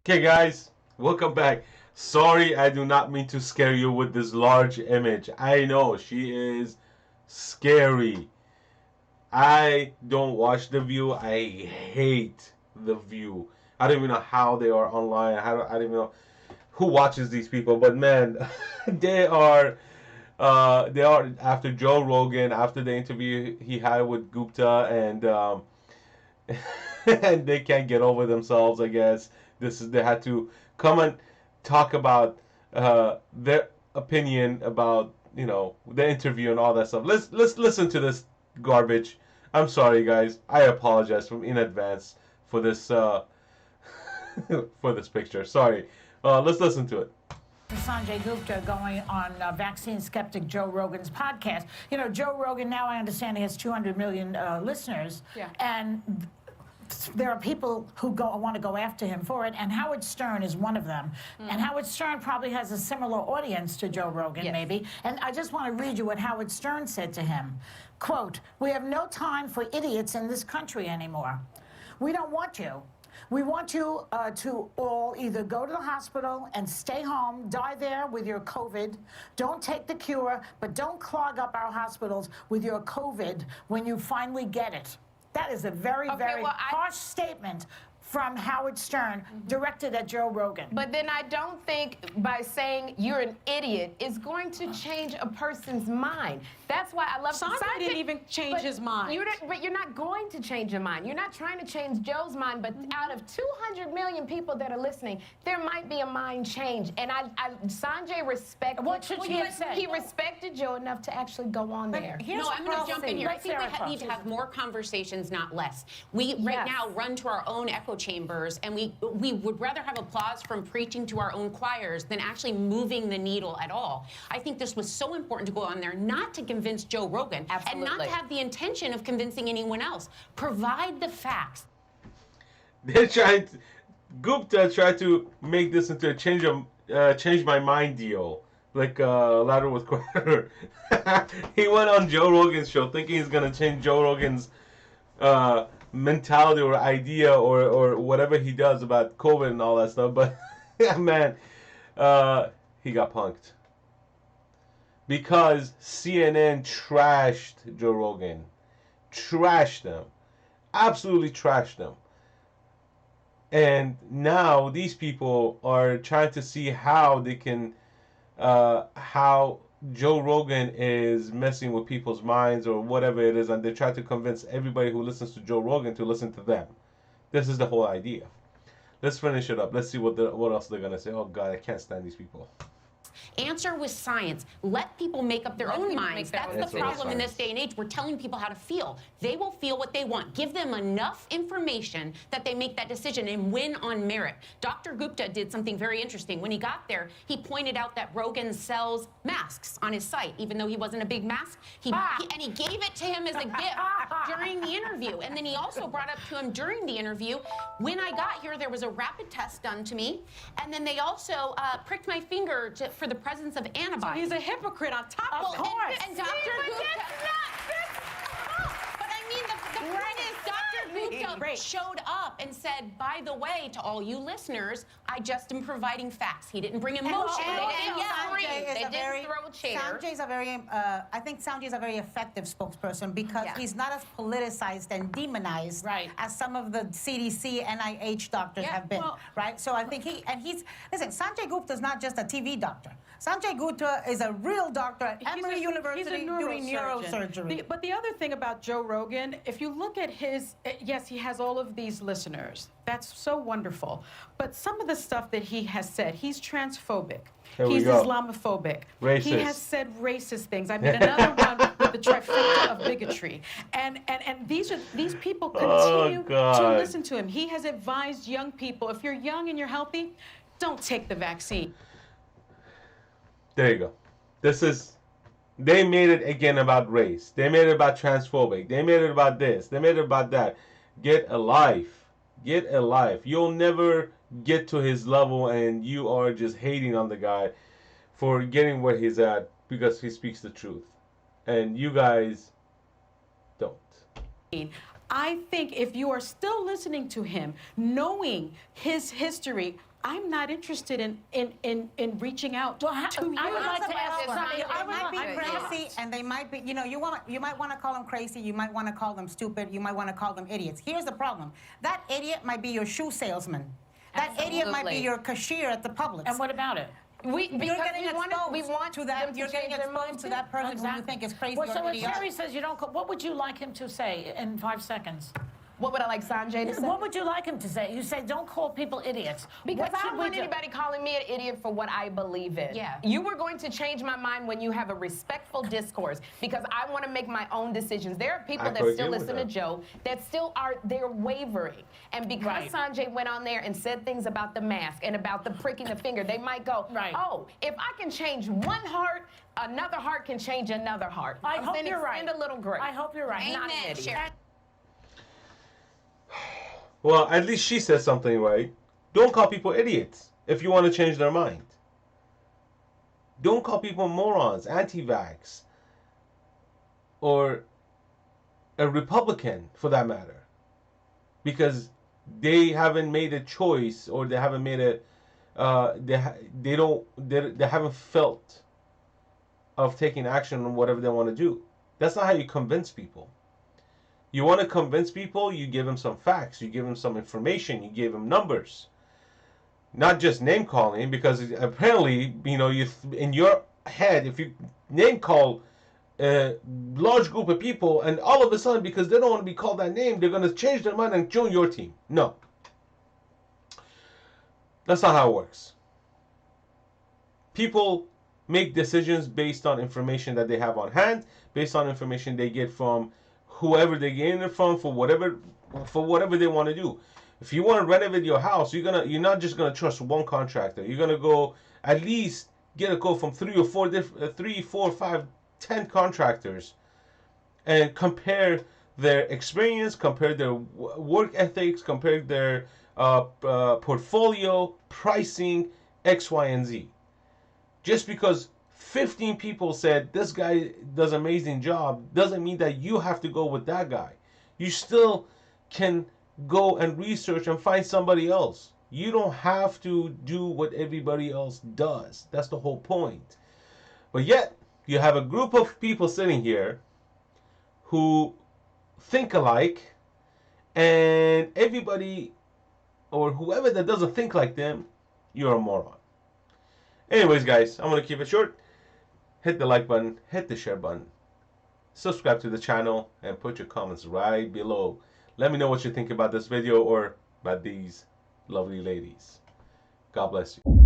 Okay, guys, welcome back. Sorry, I do not mean to scare you with this large image. I know she is scary. I don't watch The View. I hate The View. I don't even know how they are online. I don't even know who watches these people. But man, they are they are after Joe Rogan, after the interview he had with Gupta, and and they can't get over themselves. I guess they had to come and talk about their opinion about the interview and all that stuff. Let's listen to this garbage. I'm sorry, guys. I apologize from in advance for this for this picture. Sorry. Let's listen to it. Sanjay Gupta going on vaccine skeptic Joe Rogan's podcast. You know, Joe Rogan, now I understand he has 200 million listeners. Yeah. And there are people who want to go after him for it, and Howard Stern is one of them. And Howard Stern probably has a similar audience to Joe Rogan, Yes. maybe. And I just want to read you what Howard Stern said to him. Quote, "We have no time for idiots in this country anymore. We don't want you. We want you to all either go to the hospital and stay home, die there with your COVID. Don't take the cure, but don't clog up our hospitals with your COVID when you finally get it." That is a very, very harsh statement from Howard Stern, directed at Joe Rogan. But then I don't think by saying you're an idiot is going to change a person's mind. That's why I love Sanjay didn't even change his mind. But you're not going to change your mind. You're not trying to change Joe's mind, but out of 200 million people that are listening, there might be a mind change. And Sanjay respected. What should she have said? He respected Joe enough to actually go on there. No, I'm going to jump in here. I Let's think hear we it, need to have more conversations, not less. We Yes. now run to our own echo chambers, and we would rather have applause from preaching to our own choirs than actually moving the needle at all. I think this was so important to go on there, not to convince Joe Rogan, and not to have the intention of convincing anyone else. Provide the facts. They're trying to, Gupta tried to make this into a change my mind deal, like Ladder with Quarter. He went on Joe Rogan's show thinking he's gonna change Joe Rogan's mentality or idea or whatever he does about COVID and all that stuff, but man, he got punked because CNN trashed Joe Rogan, trashed him, absolutely trashed him. And now these people are trying to see how they can, how Joe Rogan is messing with people's minds or whatever it is, and they try to convince everybody who listens to Joe Rogan to listen to them. This is the whole idea. Let's finish it up. Let's see what else they're gonna say. Oh God, I can't stand these people. Answer with science. Let people make up their own minds. That's the problem in this day and age. We're telling people how to feel. They will feel what they want. Give them enough information that they make that decision and win on merit. Dr. Gupta did something very interesting. When he got there, he pointed out that Rogan sells masks on his site, even though he wasn't a big mask. And he gave it to him as a gift during the interview. And then he also brought up to him during the interview, when I got here, there was a rapid test done to me. And then they also pricked my finger for the presence of antibodies. He's a hypocrite on top of Well, course. and Dr. Gupta. But I mean, the point is, Dr. Gupta showed up and said, by the way, to all you listeners, I just am providing facts. He didn't bring emotion. They didn't throw chairs. Sanjay's a very, I think Sanjay's a very effective spokesperson because he's not as politicized and demonized as some of the CDC, NIH doctors have been, right? So I think listen, Sanjay Gupta is not just a TV doctor. Sanjay Gupta is a real doctor at Emory University doing neurosurgery. But the other thing about Joe Rogan, if you look at his, yes, he has all of these listeners. That's so wonderful. But some of the stuff that he has said, he's transphobic. He's Islamophobic. Racist. He has said racist things. I mean, another one with the trifecta of bigotry. And these people continue to listen to him. He has advised young people, if you're young and you're healthy, don't take the vaccine. There you go. They made it again about race. They made it about transphobic. They made it about this. They made it about that. Get a life. Get a life. You'll never get to his level, and you are just hating on the guy for getting where he's at because he speaks the truth. And you guys don't. I think if you are still listening to him, knowing his history I'm not interested in reaching out to you. I would like to ask something. They might be crazy, and they might be, you know, you might want to call them crazy, you might want to call them stupid, you might want to call them idiots. Here's the problem. That idiot might be your shoe salesman. That idiot might be your cashier at the Publix. And what about it? You're getting exposed to that. You're getting exposed to that person who you think is crazy Well, so or when idiotic. Terry says you don't call, what would you like him to say in 5 seconds? What would I like Sanjay to say? What would you like him to say? You say, don't call people idiots. Because What I should don't we want do? anybody calling me an idiot for what I believe in. Yeah. You were going to change my mind when you have a respectful discourse, because I want to make my own decisions. There are people that still listen to Joe that still they're wavering. And because Sanjay went on there and said things about the mask and about the pricking the finger, they might go, oh, if I can change one heart, another heart can change another heart. I hope you're right. Extend a little grace. I hope you're right. Amen. Not an idiot. Well, at least she said something right. Don't call people idiots if you want to change their mind. Don't call people morons, anti-vax, or a Republican for that matter, because they haven't made a choice, or they haven't made a they haven't felt of taking action on whatever they want to do. That's not how you convince people. You want to convince people, you give them some facts, you give them some information, you give them numbers. Not just name calling, because apparently, you know, in your head, if you name call a large group of people, and all of a sudden, because they don't want to be called that name, they're going to change their mind and join your team. No. That's not how it works. People make decisions based on information that they have on hand, based on information they get from whoever they're getting it from, for whatever they want to do. If you want to renovate your house, you're not just gonna trust one contractor. You're gonna go at least get a quote from 3 or 4, 5, 10 contractors, and compare their experience, compare their work ethics, compare their portfolio, pricing, X, Y, and Z. Just because 15 people said this guy does an amazing job doesn't mean that you have to go with that guy. You still can go and research and find somebody else. You don't have to do what everybody else does. That's the whole point. But yet, you have a group of people sitting here who think alike, and everybody or whoever that doesn't think like them, you're a moron. Anyways, guys, I'm going to keep it short. Hit the like button, hit the share button, subscribe to the channel, and put your comments right below. Let me know what you think about this video or about these lovely ladies. God bless you.